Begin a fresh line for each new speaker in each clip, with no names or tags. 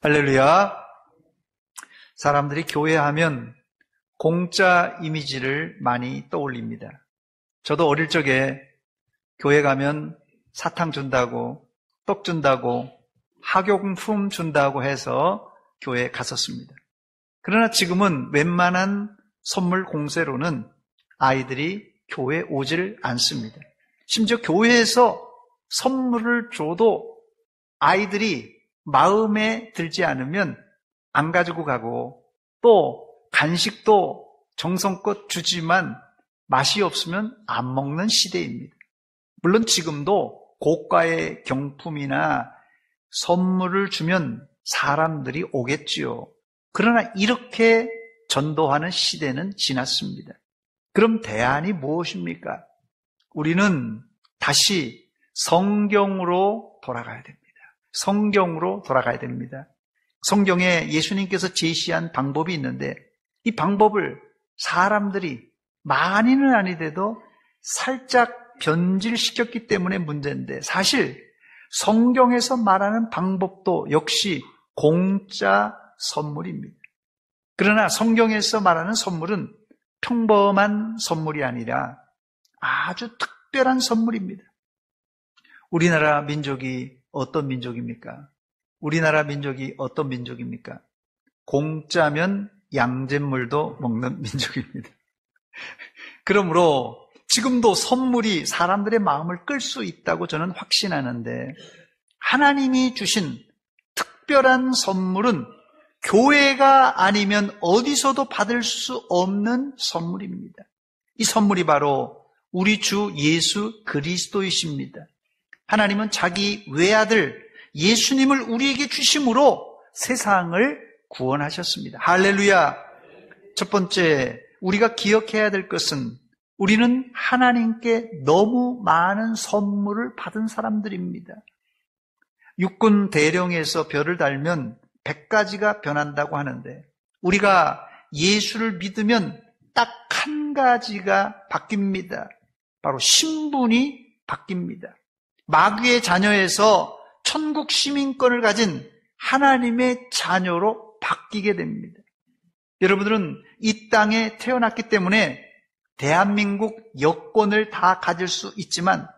할렐루야. 사람들이 교회하면 공짜 이미지를 많이 떠올립니다. 저도 어릴 적에 교회 가면 사탕 준다고, 떡 준다고, 학용품 준다고 해서 교회에 갔었습니다. 그러나 지금은 웬만한 선물 공세로는 아이들이 교회에 오질 않습니다. 심지어 교회에서 선물을 줘도 아이들이 마음에 들지 않으면 안 가지고 가고, 또 간식도 정성껏 주지만 맛이 없으면 안 먹는 시대입니다. 물론 지금도 고가의 경품이나 선물을 주면 사람들이 오겠지요. 그러나 이렇게 전도하는 시대는 지났습니다. 그럼 대안이 무엇입니까? 우리는 다시 성경으로 돌아가야 됩니다. 성경으로 돌아가야 됩니다. 성경에 예수님께서 제시한 방법이 있는데 이 방법을 사람들이 많이는 아니더라도 살짝 변질시켰기 때문에 문제인데, 사실 성경에서 말하는 방법도 역시 공짜 선물입니다. 그러나 성경에서 말하는 선물은 평범한 선물이 아니라 아주 특별한 선물입니다. 우리나라 민족이 어떤 민족입니까? 우리나라 민족이 어떤 민족입니까? 공짜면 양잿물도 먹는 민족입니다. 그러므로 지금도 선물이 사람들의 마음을 끌 수 있다고 저는 확신하는데, 하나님이 주신 특별한 선물은 교회가 아니면 어디서도 받을 수 없는 선물입니다. 이 선물이 바로 우리 주 예수 그리스도이십니다. 하나님은 자기 외아들 예수님을 우리에게 주심으로 세상을 구원하셨습니다. 할렐루야. 첫 번째, 우리가 기억해야 될 것은 우리는 하나님께 너무 많은 선물을 받은 사람들입니다. 육군 대령에서 별을 달면 100가지가 변한다고 하는데, 우리가 예수를 믿으면 딱 한 가지가 바뀝니다. 바로 신분이 바뀝니다. 마귀의 자녀에서 천국 시민권을 가진 하나님의 자녀로 바뀌게 됩니다. 여러분들은 이 땅에 태어났기 때문에 대한민국 여권을 다 가질 수 있지만,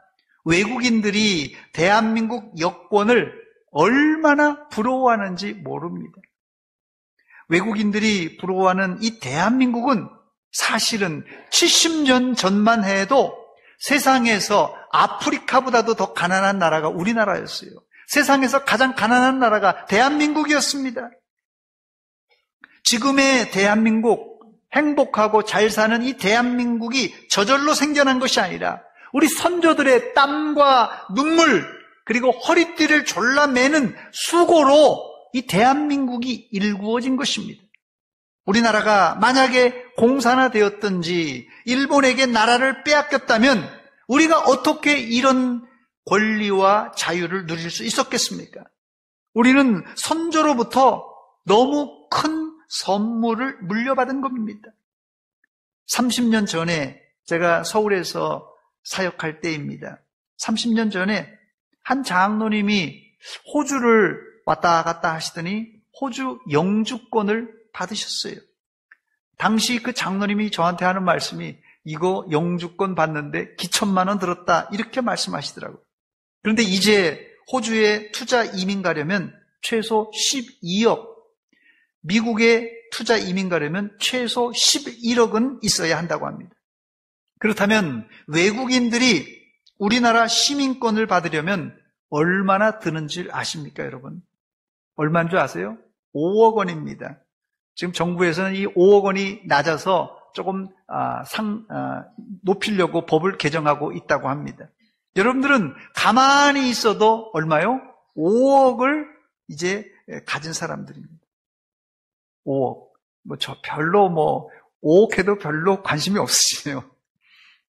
외국인들이 대한민국 여권을 얼마나 부러워하는지 모릅니다. 외국인들이 부러워하는 이 대한민국은 사실은 70년 전만 해도 세상에서 아프리카보다도 더 가난한 나라가 우리나라였어요. 세상에서 가장 가난한 나라가 대한민국이었습니다. 지금의 대한민국, 행복하고 잘 사는 이 대한민국이 저절로 생겨난 것이 아니라 우리 선조들의 땀과 눈물, 그리고 허리띠를 졸라매는 수고로 이 대한민국이 일구어진 것입니다. 우리나라가 만약에 공산화되었든지 일본에게 나라를 빼앗겼다면 우리가 어떻게 이런 권리와 자유를 누릴 수 있었겠습니까? 우리는 선조로부터 너무 큰 선물을 물려받은 겁니다. 30년 전에 제가 서울에서 사역할 때입니다. 30년 전에 한 장로님이 호주를 왔다 갔다 하시더니 호주 영주권을 받으셨어요. 당시 그 장로님이 저한테 하는 말씀이, 이거 영주권 받는데 기천만 원 들었다, 이렇게 말씀하시더라고요. 그런데 이제 호주에 투자 이민 가려면 최소 12억, 미국에 투자 이민 가려면 최소 11억은 있어야 한다고 합니다. 그렇다면 외국인들이 우리나라 시민권을 받으려면 얼마나 드는지 아십니까, 여러분? 얼마인 줄 아세요? 5억 원입니다. 지금 정부에서는 이 5억 원이 낮아서 조금 높이려고 법을 개정하고 있다고 합니다. 여러분들은 가만히 있어도 얼마요? 5억을 이제 가진 사람들입니다. 5억. 별로 5억 해도 별로 관심이 없으시네요.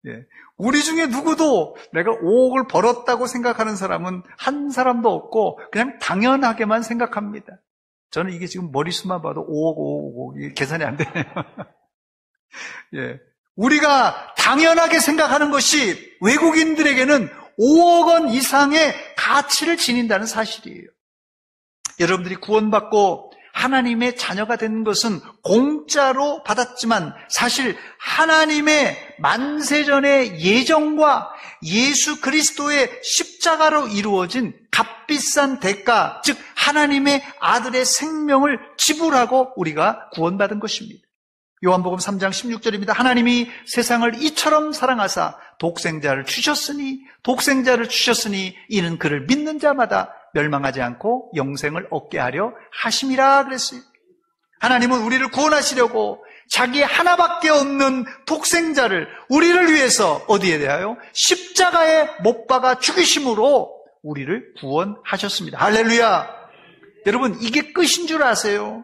예. 우리 중에 누구도 내가 5억을 벌었다고 생각하는 사람은 한 사람도 없고 그냥 당연하게만 생각합니다. 저는 이게 지금 머릿수만 봐도 5억, 이게 계산이 안 되네요. 예. 우리가 당연하게 생각하는 것이 외국인들에게는 5억 원 이상의 가치를 지닌다는 사실이에요. 여러분들이 구원받고 하나님의 자녀가 된 것은 공짜로 받았지만 사실 하나님의 만세전의 예정과 예수 그리스도의 십자가로 이루어진 값비싼 대가, 즉 하나님의 아들의 생명을 지불하고 우리가 구원받은 것입니다. 요한복음 3장 16절입니다. 하나님이 세상을 이처럼 사랑하사 독생자를 주셨으니 이는 그를 믿는 자마다 멸망하지 않고 영생을 얻게 하려 하심이라 그랬어요. 하나님은 우리를 구원하시려고 자기 하나밖에 없는 독생자를 우리를 위해서 어디에 대하여 십자가에 못 박아 죽이심으로 우리를 구원하셨습니다. 할렐루야. 여러분, 이게 끝인 줄 아세요?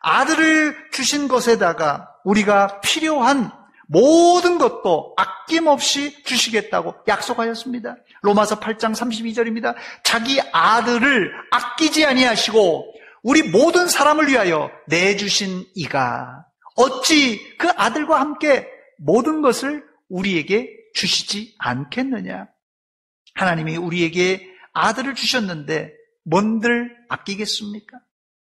아들을 주신 것에다가 우리가 필요한 모든 것도 아낌없이 주시겠다고 약속하셨습니다. 로마서 8장 32절입니다. 자기 아들을 아끼지 아니하시고 우리 모든 사람을 위하여 내주신 이가 어찌 그 아들과 함께 모든 것을 우리에게 주시지 않겠느냐. 하나님이 우리에게 아들을 주셨는데 뭔들 아끼겠습니까?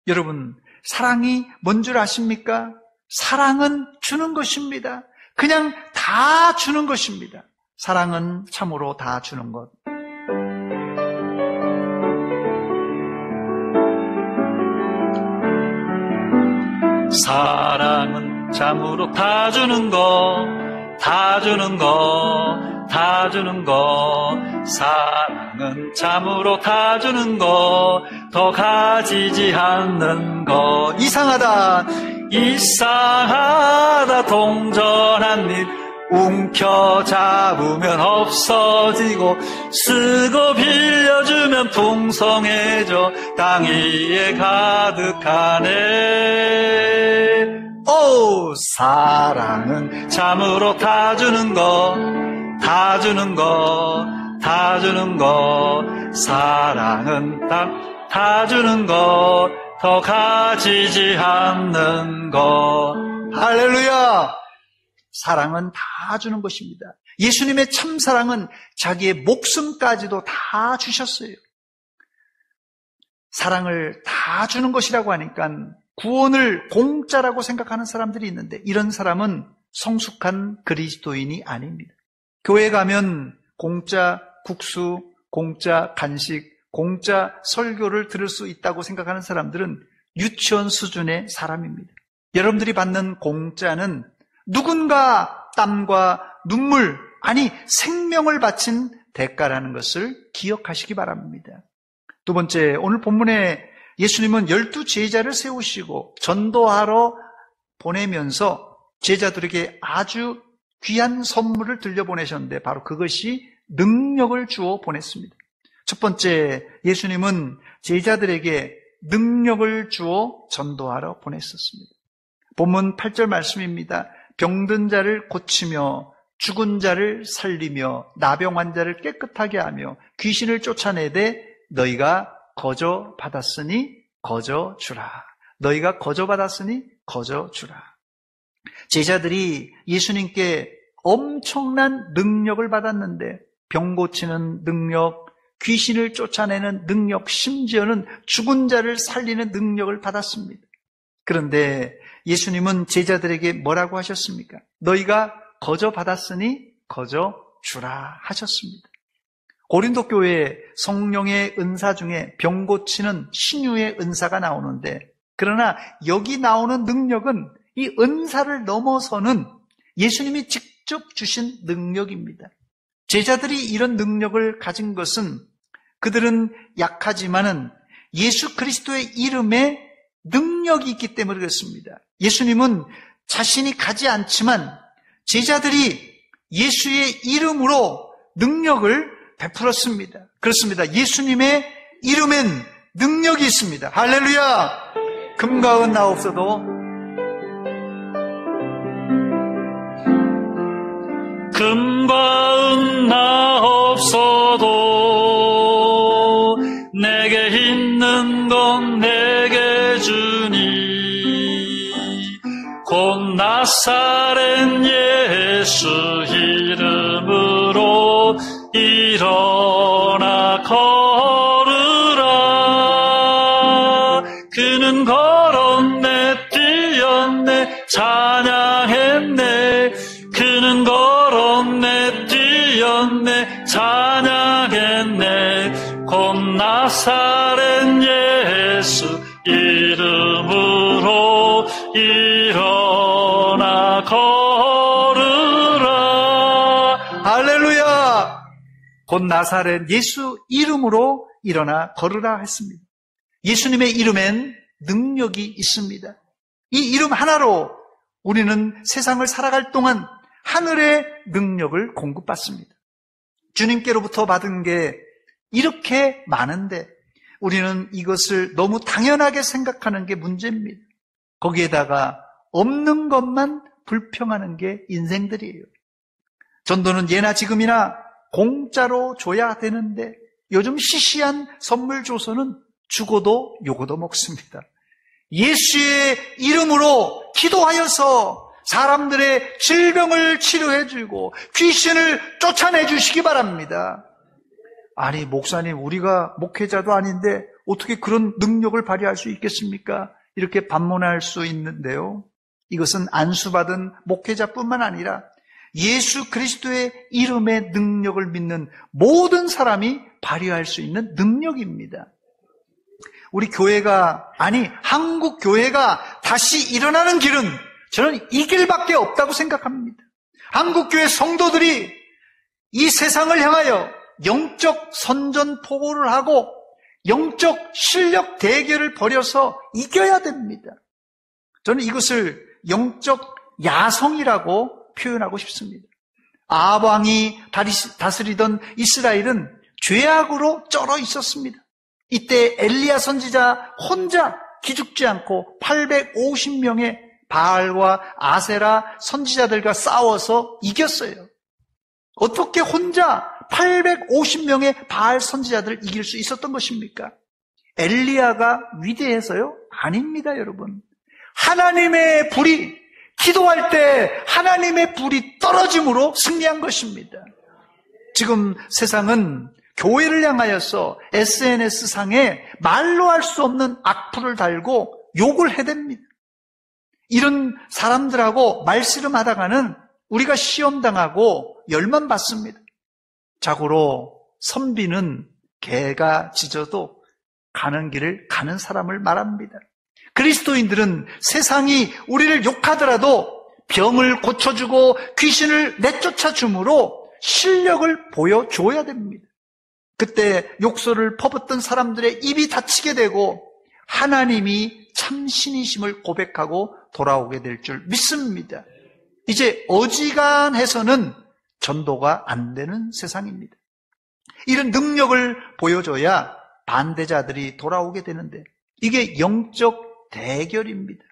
여러분, 사랑이 뭔 줄 아십니까? 사랑은 주는 것입니다. 그냥 다 주는 것입니다. 사랑은 참으로 다 주는 것.
사랑은 참으로 다 주는 것, 다 주는 것, 다 주는 것. 사랑은 참으로 다 주는 것, 더 가지지 않는 것.
이상하다.
이상하다. 동전한 일 움켜잡으면 없어지고 쓰고 빌려주면 풍성해져 땅 위에 가득하네.
오,
사랑은 참으로 다 주는 것, 다 주는 것, 다 주는 것. 사랑은 다 주는 것, 더 가지지 않는 것.
할렐루야. 사랑은 다 주는 것입니다. 예수님의 참사랑은 자기의 목숨까지도 다 주셨어요. 사랑을 다 주는 것이라고 하니까 구원을 공짜라고 생각하는 사람들이 있는데 이런 사람은 성숙한 그리스도인이 아닙니다. 교회 가면 공짜 국수, 공짜 간식, 공짜 설교를 들을 수 있다고 생각하는 사람들은 유치원 수준의 사람입니다. 여러분들이 받는 공짜는 누군가 땀과 눈물, 아니 생명을 바친 대가라는 것을 기억하시기 바랍니다. 두 번째, 오늘 본문에 예수님은 12 제자를 세우시고 전도하러 보내면서 제자들에게 아주 귀한 선물을 들려보내셨는데 바로 그것이 능력을 주어 보냈습니다. 첫 번째, 예수님은 제자들에게 능력을 주어 전도하러 보냈었습니다. 본문 8절 말씀입니다. 병든 자를 고치며 죽은 자를 살리며 나병 환자를 깨끗하게 하며 귀신을 쫓아내되 너희가 거저 받았으니 거저 주라. 너희가 거저 받았으니 거저 주라. 제자들이 예수님께 엄청난 능력을 받았는데 병 고치는 능력, 귀신을 쫓아내는 능력, 심지어는 죽은 자를 살리는 능력을 받았습니다. 그런데 예수님은 제자들에게 뭐라고 하셨습니까? 너희가 거저 받았으니 거저 주라 하셨습니다. 고린도 교회에 성령의 은사 중에 병 고치는 신유의 은사가 나오는데 그러나 여기 나오는 능력은 이 은사를 넘어서는 예수님이 직접 주신 능력입니다. 제자들이 이런 능력을 가진 것은 그들은 약하지만은 예수 그리스도의 이름에 능력이 있기 때문에 그렇습니다. 예수님은 자신이 가지 않지만 제자들이 예수의 이름으로 능력을 베풀었습니다. 그렇습니다. 예수님의 이름엔 능력이 있습니다. 할렐루야! 금과 은 나 없어도
금과 은 나 없어도 내게 있는 건 내게 주니 곧 나사렛 예수 이름으로 일어나 걸으라. 그는 걸었네 뛰었네 찬양했네 그는 걸었네 뛰었네 찬양했네 곧 나사렛 예수 이름으로 일어나 걸으라.
할렐루야. 곧 나사렛 예수 이름으로 일어나 걸으라 했습니다. 예수님의 이름엔 능력이 있습니다. 이 이름 하나로 우리는 세상을 살아갈 동안 하늘의 능력을 공급받습니다. 주님께로부터 받은 게 이렇게 많은데 우리는 이것을 너무 당연하게 생각하는 게 문제입니다. 거기에다가 없는 것만 불평하는 게 인생들이에요. 전도는 예나 지금이나 공짜로 줘야 되는데 요즘 시시한 선물 줘서는 죽어도 요거도 먹습니다. 예수의 이름으로 기도하여서 사람들의 질병을 치료해 주고 귀신을 쫓아내 주시기 바랍니다. 아니 목사님 우리가 목회자도 아닌데 어떻게 그런 능력을 발휘할 수 있겠습니까? 이렇게 반문할 수 있는데요. 이것은 안수받은 목회자뿐만 아니라 예수 그리스도의 이름의 능력을 믿는 모든 사람이 발휘할 수 있는 능력입니다. 우리 교회가 아니 한국 교회가 다시 일어나는 길은 저는 이 길밖에 없다고 생각합니다. 한국 교회 성도들이 이 세상을 향하여 영적 선전포고를 하고 영적 실력 대결을 벌여서 이겨야 됩니다. 저는 이것을 영적 야성이라고 표현하고 싶습니다. 아합 왕이 다스리던 이스라엘은 죄악으로 쩔어 있었습니다. 이때 엘리야 선지자 혼자 기죽지 않고 850명의 바알과 아세라 선지자들과 싸워서 이겼어요. 어떻게 혼자 850명의 바알 선지자들을 이길 수 있었던 것입니까? 엘리야가 위대해서요? 아닙니다, 여러분. 하나님의 불이 기도할 때 하나님의 불이 떨어짐으로 승리한 것입니다. 지금 세상은 교회를 향하여서 SNS상에 말로 할 수 없는 악플을 달고 욕을 해댑니다. 이런 사람들하고 말씨름하다가는 우리가 시험당하고 열만 받습니다. 자고로 선비는 개가 짖어도 가는 길을 가는 사람을 말합니다. 그리스도인들은 세상이 우리를 욕하더라도 병을 고쳐주고 귀신을 내쫓아 주므로 실력을 보여줘야 됩니다. 그때 욕설을 퍼붓던 사람들의 입이 닫히게 되고 하나님이 참신이심을 고백하고 돌아오게 될 줄 믿습니다. 이제 어지간해서는 전도가 안 되는 세상입니다. 이런 능력을 보여줘야 반대자들이 돌아오게 되는데 이게 영적 대결입니다.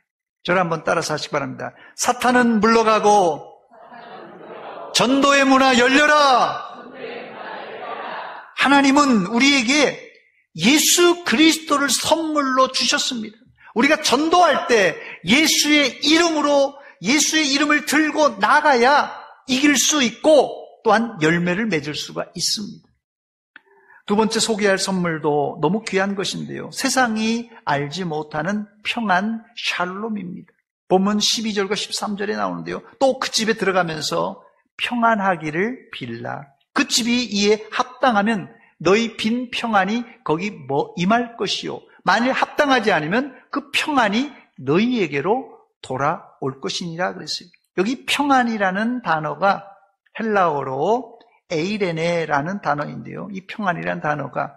저를 한번 따라서 하시기 바랍니다. 사탄은 물러가고 전도의 문화 열려라. 하나님은 우리에게 예수 그리스도를 선물로 주셨습니다. 우리가 전도할 때 예수의 이름으로 예수의 이름을 들고 나가야 이길 수 있고 또한 열매를 맺을 수가 있습니다. 두 번째 소개할 선물도 너무 귀한 것인데요. 세상이 알지 못하는 평안 샬롬입니다. 본문 12절과 13절에 나오는데요. 또 그 집에 들어가면서 평안하기를 빌라. 그 집이 이에 합당하면 너희 빈 평안이 거기 임할 것이요. 만일 합당하지 않으면 그 평안이 너희에게로 돌아올 것이니라 그랬어요. 여기 평안이라는 단어가 헬라어로 에이레네라는 단어인데요. 이 평안이라는 단어가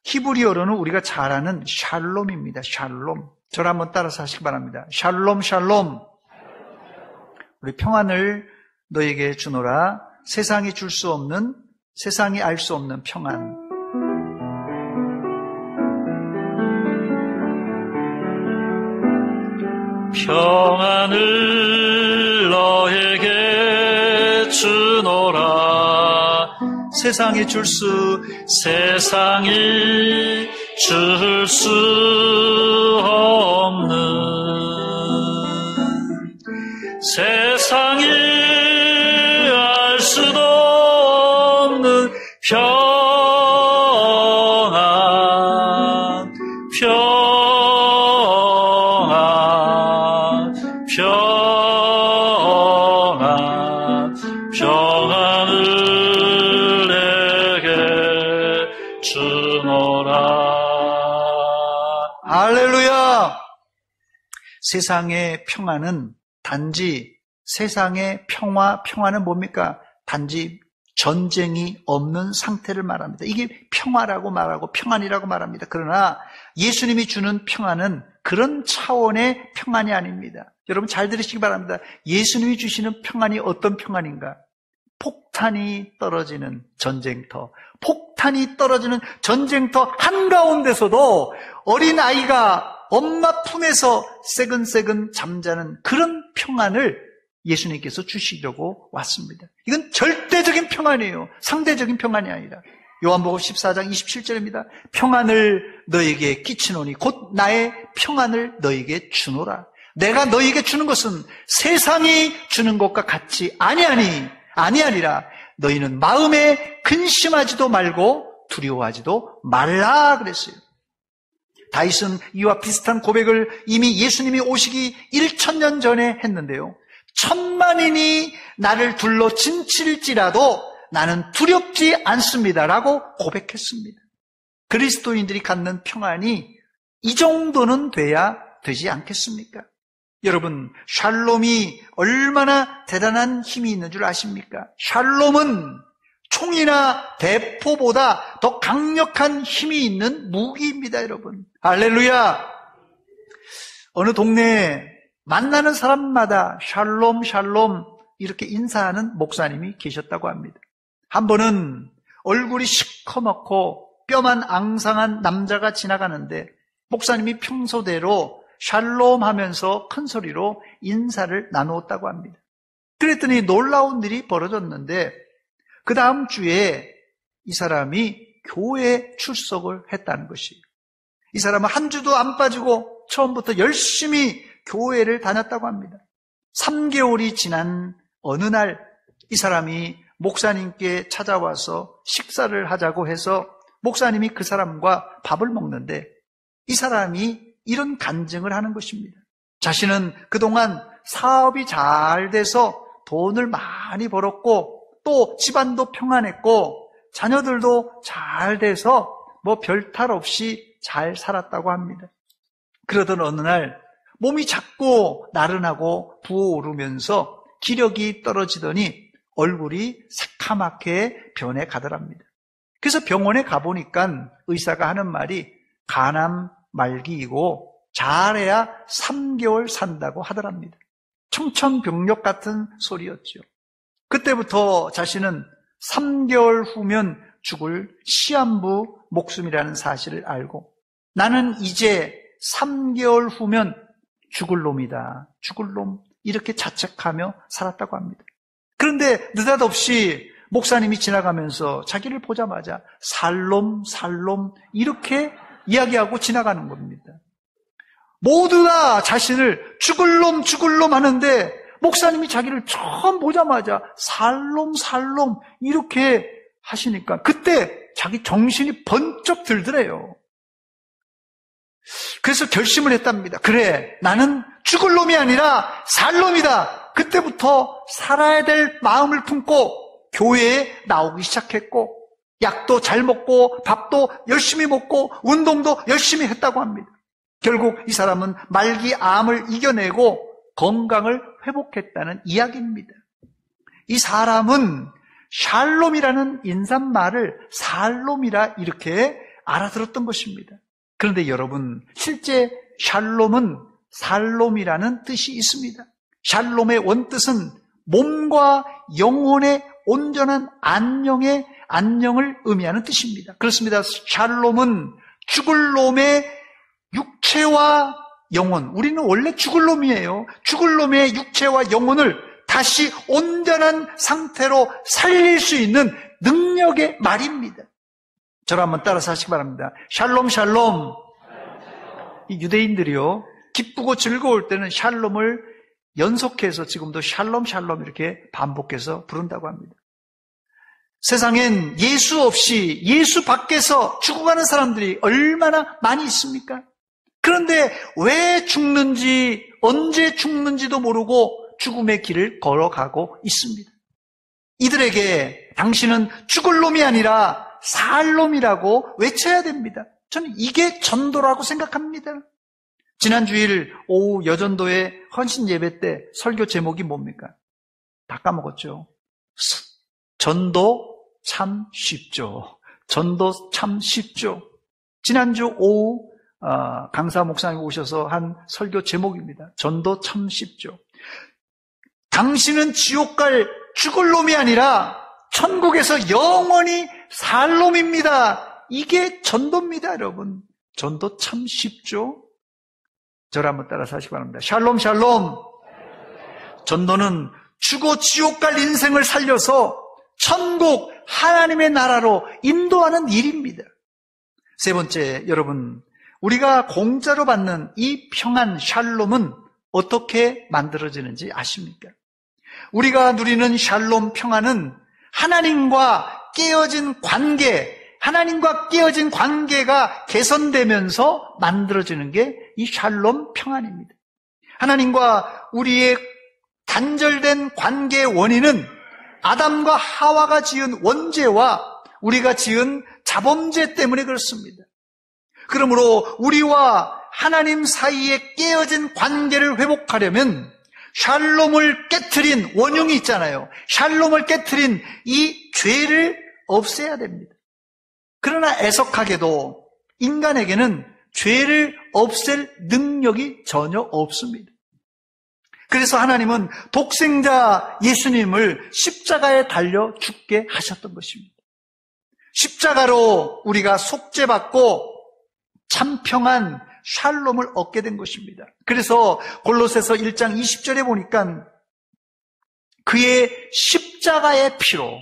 히브리어로는 우리가 잘 아는 샬롬입니다. 샬롬. 저를 한번 따라서 하시기 바랍니다. 샬롬 샬롬. 우리 평안을 너에게 주노라. 세상이 줄 수 없는, 세상이 알 수 없는 평안.
평안을 너에게 주노라.
세상이 줄 수
없는 세상이 알 수도 없는 평안 평안을 내게 주노라.
할렐루야! 세상의 평안은 단지 세상의 평화는 뭡니까? 단지 전쟁이 없는 상태를 말합니다. 이게 평화라고 말하고 평안이라고 말합니다. 그러나 예수님이 주는 평안은 그런 차원의 평안이 아닙니다. 여러분 잘 들으시기 바랍니다. 예수님이 주시는 평안이 어떤 평안인가? 폭탄이 떨어지는 전쟁터, 폭탄이 떨어지는 전쟁터 한가운데서도 어린아이가 엄마 품에서 새근새근 잠자는 그런 평안을 예수님께서 주시려고 왔습니다. 이건 절대적인 평안이에요. 상대적인 평안이 아니라. 요한복음 14장 27절입니다. 평안을 너에게 끼치노니 곧 나의 평안을 너에게 주노라. 내가 너에게 주는 것은 세상이 주는 것과 같이 아니하니라. 너희는 마음에 근심하지도 말고 두려워하지도 말라 그랬어요. 다윗은 이와 비슷한 고백을 이미 예수님이 오시기 1000년 전에 했는데요. 1000만인이 나를 둘러 진칠지라도 나는 두렵지 않습니다라고 고백했습니다. 그리스도인들이 갖는 평안이 이 정도는 돼야 되지 않겠습니까? 여러분, 샬롬이 얼마나 대단한 힘이 있는 줄 아십니까? 샬롬은 총이나 대포보다 더 강력한 힘이 있는 무기입니다, 여러분. 할렐루야! 어느 동네에 만나는 사람마다 샬롬 샬롬 이렇게 인사하는 목사님이 계셨다고 합니다. 한 번은 얼굴이 시커멓고 뼈만 앙상한 남자가 지나가는데 목사님이 평소대로 샬롬 하면서 큰 소리로 인사를 나누었다고 합니다. 그랬더니 놀라운 일이 벌어졌는데 그 다음 주에 이 사람이 교회에 출석을 했다는 것이에요. 이 사람은 한 주도 안 빠지고 처음부터 열심히 교회를 다녔다고 합니다. 3개월이 지난 어느 날 이 사람이 목사님께 찾아와서 식사를 하자고 해서 목사님이 그 사람과 밥을 먹는데 이 사람이 이런 간증을 하는 것입니다. 자신은 그동안 사업이 잘 돼서 돈을 많이 벌었고 또 집안도 평안했고 자녀들도 잘 돼서 뭐 별탈 없이 잘 살았다고 합니다. 그러던 어느 날 몸이 자꾸 나른하고 부어오르면서 기력이 떨어지더니 얼굴이 새카맣게 변해 가더랍니다. 그래서 병원에 가보니까 의사가 하는 말이 간암 말기이고 잘해야 3개월 산다고 하더랍니다. 청천벽력 같은 소리였죠. 그때부터 자신은 3개월 후면 죽을 시한부 목숨이라는 사실을 알고 나는 이제 3개월 후면 죽을 놈이다. 죽을 놈. 이렇게 자책하며 살았다고 합니다. 그런데 느닷없이 목사님이 지나가면서 자기를 보자마자 살롬 이렇게 이야기하고 지나가는 겁니다. 모두 다 자신을 죽을 놈 하는데 목사님이 자기를 처음 보자마자 살롬 이렇게 하시니까 그때 자기 정신이 번쩍 들더래요. 그래서 결심을 했답니다. 그래, 나는 죽을 놈이 아니라 살 놈이다. 그때부터 살아야 될 마음을 품고 교회에 나오기 시작했고 약도 잘 먹고 밥도 열심히 먹고 운동도 열심히 했다고 합니다. 결국 이 사람은 말기 암을 이겨내고 건강을 회복했다는 이야기입니다. 이 사람은 샬롬이라는 인사말을 살롬이라 이렇게 알아들었던 것입니다. 그런데 여러분, 실제 샬롬은 살롬이라는 뜻이 있습니다. 샬롬의 원뜻은 몸과 영혼의 온전한 안녕을 의미하는 뜻입니다. 그렇습니다. 샬롬은 죽을 놈의 육체와 영혼, 우리는 원래 죽을 놈이에요. 죽을 놈의 육체와 영혼을 다시 온전한 상태로 살릴 수 있는 능력의 말입니다. 저를 한번 따라서 하시기 바랍니다. 샬롬. 이 유대인들이요, 기쁘고 즐거울 때는 샬롬을 연속해서 지금도 샬롬 이렇게 반복해서 부른다고 합니다. 세상엔 예수 없이 예수 밖에서 죽어가는 사람들이 얼마나 많이 있습니까? 그런데 왜 죽는지, 언제 죽는지도 모르고 죽음의 길을 걸어가고 있습니다. 이들에게 당신은 죽을 놈이 아니라 살 놈이라고 외쳐야 됩니다. 저는 이게 전도라고 생각합니다. 지난 주일 오후 여전도의 헌신 예배 때 설교 제목이 뭡니까? 다 까먹었죠. 전도 참 쉽죠. 전도 참 쉽죠. 지난주 오후 강사 목사님 오셔서 한 설교 제목입니다. 전도 참 쉽죠. 당신은 지옥 갈 죽을 놈이 아니라 천국에서 영원히 살 놈입니다. 이게 전도입니다, 여러분. 전도 참 쉽죠. 저를 한번 따라서 하시기 바랍니다. 샬롬 샬롬. 전도는 죽어 지옥 갈 인생을 살려서 천국 하나님의 나라로 인도하는 일입니다. 세 번째, 여러분, 우리가 공짜로 받는 이 평안 샬롬은 어떻게 만들어지는지 아십니까? 우리가 누리는 샬롬 평안은 하나님과 깨어진 관계가 개선되면서 만들어지는 게 이 샬롬 평안입니다. 하나님과 우리의 단절된 관계의 원인은 아담과 하와가 지은 원죄와 우리가 지은 자범죄 때문에 그렇습니다. 그러므로 우리와 하나님 사이에 깨어진 관계를 회복하려면 샬롬을 깨트린 원흉이 있잖아요. 샬롬을 깨트린 이 죄를 없애야 됩니다. 그러나 애석하게도 인간에게는 죄를 없앨 능력이 전혀 없습니다. 그래서 하나님은 독생자 예수님을 십자가에 달려 죽게 하셨던 것입니다. 십자가로 우리가 속죄받고 참평한 샬롬을 얻게 된 것입니다. 그래서 골로새서 1장 20절에 보니까 그의 십자가의 피로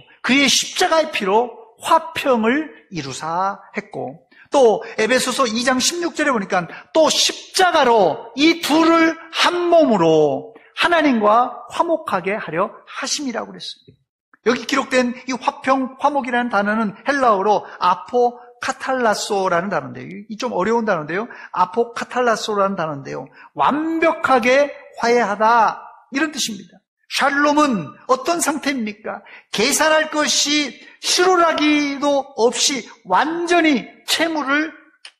화평을 이루사 했고, 또 에베소서 2장 16절에 보니까 또 십자가로 이 둘을 한 몸으로 하나님과 화목하게 하려 하심이라고 그랬습니다. 여기 기록된 이 화평, 화목이라는 단어는 헬라어로 아포카탈라소라는 단어인데요. 이 좀 어려운 단어인데요. 아포카탈라소라는 단어인데요. 완벽하게 화해하다, 이런 뜻입니다. 샬롬은 어떤 상태입니까? 계산할 것이 실오라기도 없이 완전히 채무를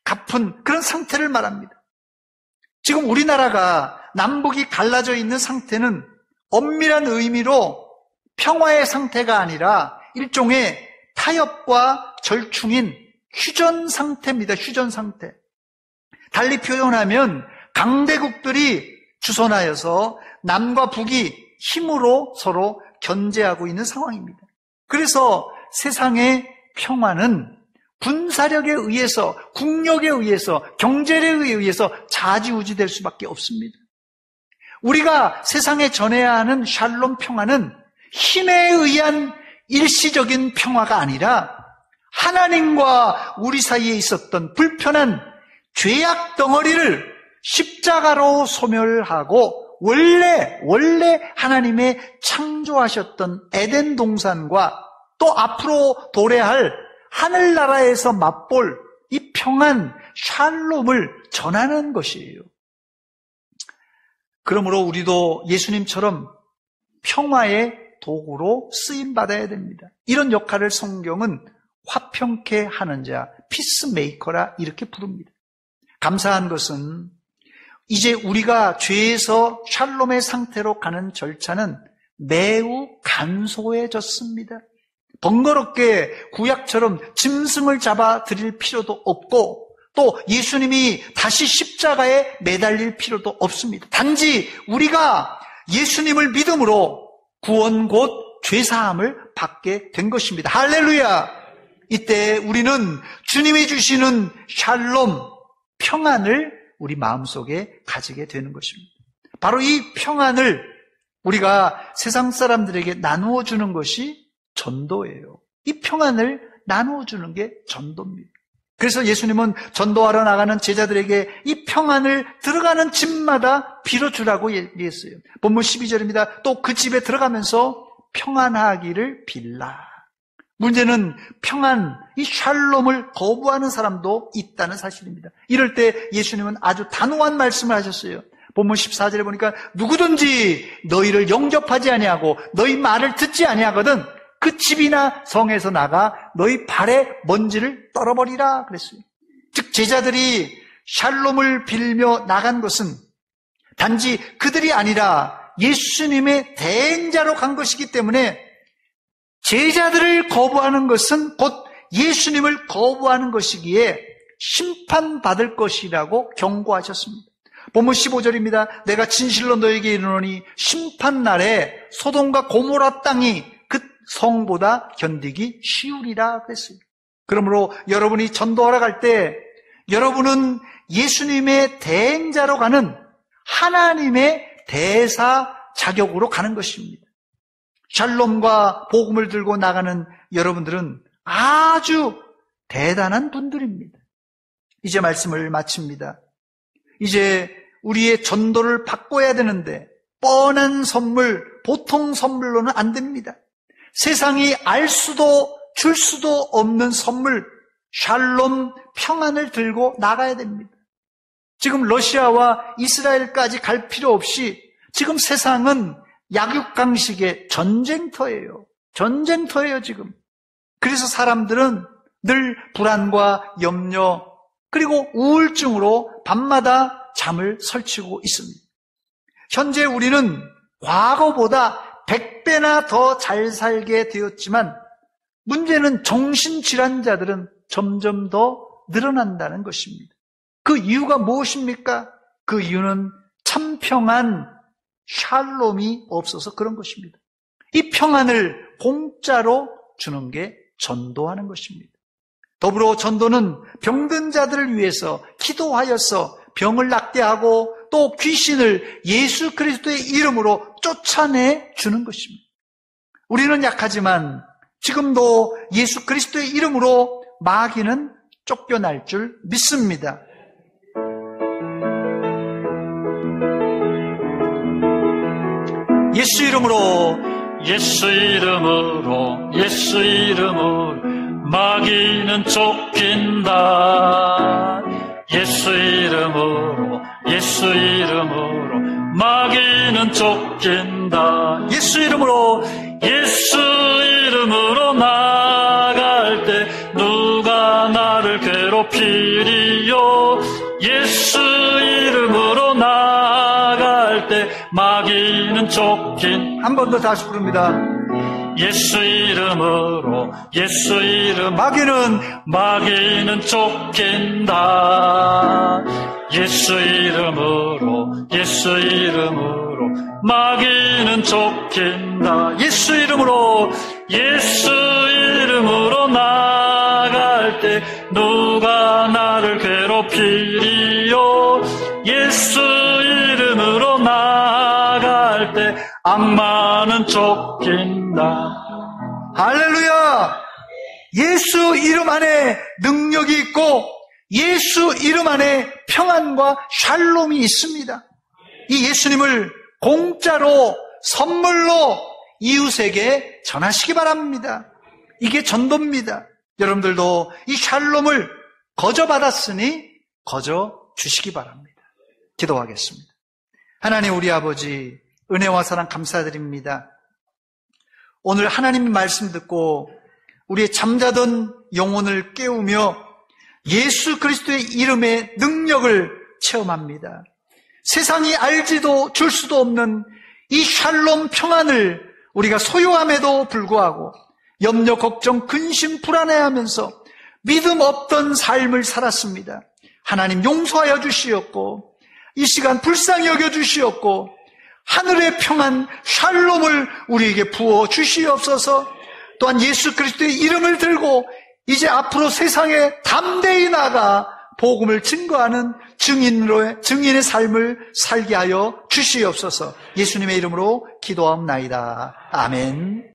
갚은 그런 상태를 말합니다. 지금 우리나라가 남북이 갈라져 있는 상태는 엄밀한 의미로 평화의 상태가 아니라 일종의 타협과 절충인 휴전 상태입니다. 휴전 상태. 달리 표현하면 강대국들이 주선하여서 남과 북이 힘으로 서로 견제하고 있는 상황입니다. 그래서 세상의 평화는 군사력에 의해서, 국력에 의해서, 경제력에 의해서 좌지우지될 수밖에 없습니다. 우리가 세상에 전해야 하는 샬롬 평화는 힘에 의한 일시적인 평화가 아니라 하나님과 우리 사이에 있었던 불편한 죄악 덩어리를 십자가로 소멸하고 원래 하나님의 창조하셨던 에덴 동산과 또 앞으로 도래할 하늘나라에서 맛볼 이 평안, 샬롬을 전하는 것이에요. 그러므로 우리도 예수님처럼 평화의 도구로 쓰임받아야 됩니다. 이런 역할을 성경은 화평케 하는 자, 피스메이커라 이렇게 부릅니다. 감사한 것은 이제 우리가 죄에서 샬롬의 상태로 가는 절차는 매우 간소해졌습니다. 번거롭게 구약처럼 짐승을 잡아 드릴 필요도 없고 또 예수님이 다시 십자가에 매달릴 필요도 없습니다. 단지 우리가 예수님을 믿음으로 구원 곧 죄사함을 받게 된 것입니다. 할렐루야! 이때 우리는 주님이 주시는 샬롬, 평안을 우리 마음속에 가지게 되는 것입니다. 바로 이 평안을 우리가 세상 사람들에게 나누어 주는 것이 전도예요. 이 평안을 나누어 주는 게 전도입니다. 그래서 예수님은 전도하러 나가는 제자들에게 이 평안을 들어가는 집마다 빌어주라고 얘기했어요. 본문 12절입니다. 또 그 집에 들어가면서 평안하기를 빌라. 문제는 평안, 이 샬롬을 거부하는 사람도 있다는 사실입니다. 이럴 때 예수님은 아주 단호한 말씀을 하셨어요. 본문 14절에 보니까 누구든지 너희를 영접하지 아니하고 너희 말을 듣지 아니하거든 그 집이나 성에서 나가 너희 발에 먼지를 떨어버리라 그랬어요. 즉 제자들이 샬롬을 빌며 나간 것은 단지 그들이 아니라 예수님의 대행자로 간 것이기 때문에 제자들을 거부하는 것은 곧 예수님을 거부하는 것이기에 심판받을 것이라고 경고하셨습니다. 본문 15절입니다. 내가 진실로 너에게 이르노니 심판날에 소돔과 고모라 땅이 그 성보다 견디기 쉬우리라 그랬어요. 그러므로 여러분이 전도하러 갈 때 여러분은 예수님의 대행자로 가는 하나님의 대사 자격으로 가는 것입니다. 샬롬과 복음을 들고 나가는 여러분들은 아주 대단한 분들입니다. 이제 말씀을 마칩니다. 이제 우리의 전도를 바꿔야 되는데 뻔한 선물, 보통 선물로는 안 됩니다. 세상이 알 수도 줄 수도 없는 선물, 샬롬, 평안을 들고 나가야 됩니다. 지금 러시아와 이스라엘까지 갈 필요 없이 지금 세상은 약육강식의 전쟁터예요. 전쟁터예요, 지금. 그래서 사람들은 늘 불안과 염려, 그리고 우울증으로 밤마다 잠을 설치고 있습니다. 현재 우리는 과거보다 100배나 더 잘 살게 되었지만 문제는 정신질환자들은 점점 더 늘어난다는 것입니다. 그 이유가 무엇입니까? 그 이유는 참 평안, 샬롬이 없어서 그런 것입니다. 이 평안을 공짜로 주는 게 전도하는 것입니다. 더불어 전도는 병든 자들을 위해서 기도하여서 병을 낫게 하고 또 귀신을 예수 그리스도의 이름으로 쫓아내 주는 것입니다. 우리는 약하지만 지금도 예수 그리스도의 이름으로 마귀는 쫓겨날 줄 믿습니다. 예수 이름으로
마귀는 쫓긴다. 예수 이름으로 마귀는 쫓긴다.
예수 이름으로
나갈 때 누가 나를 괴롭히리요. 예수 이름으로 나갈 때 마귀는 쫓긴.
한 번 더 다시 부릅니다.
예수 이름으로 마귀는 쫓긴다. 예수 이름으로 마귀는 쫓긴다. 예수 이름으로 나갈 때 누가 나를 괴롭히리요. 예수 이름으로 나갈 때 악마는 쫓긴다.
할렐루야! 예수 이름 안에 능력이 있고 예수 이름 안에 평안과 샬롬이 있습니다. 이 예수님을 공짜로 선물로 이웃에게 전하시기 바랍니다. 이게 전도입니다. 여러분들도 이 샬롬을 거저 받았으니 거저 주시기 바랍니다. 기도하겠습니다. 하나님 우리 아버지 은혜와 사랑 감사드립니다. 오늘 하나님 말씀 듣고 우리의 잠자던 영혼을 깨우며 예수 그리스도의 이름의 능력을 체험합니다. 세상이 알지도 줄 수도 없는 이 샬롬 평안을 우리가 소유함에도 불구하고 염려, 걱정, 근심, 불안해하면서 믿음 없던 삶을 살았습니다. 하나님 용서하여 주시옵고 이 시간 불쌍히 여겨주시옵고 하늘의 평안 샬롬을 우리에게 부어 주시옵소서. 또한 예수 그리스도의 이름을 들고 이제 앞으로 세상에 담대히 나가 복음을 증거하는 증인의 삶을 살게 하여 주시옵소서. 예수님의 이름으로 기도하옵나이다. 아멘.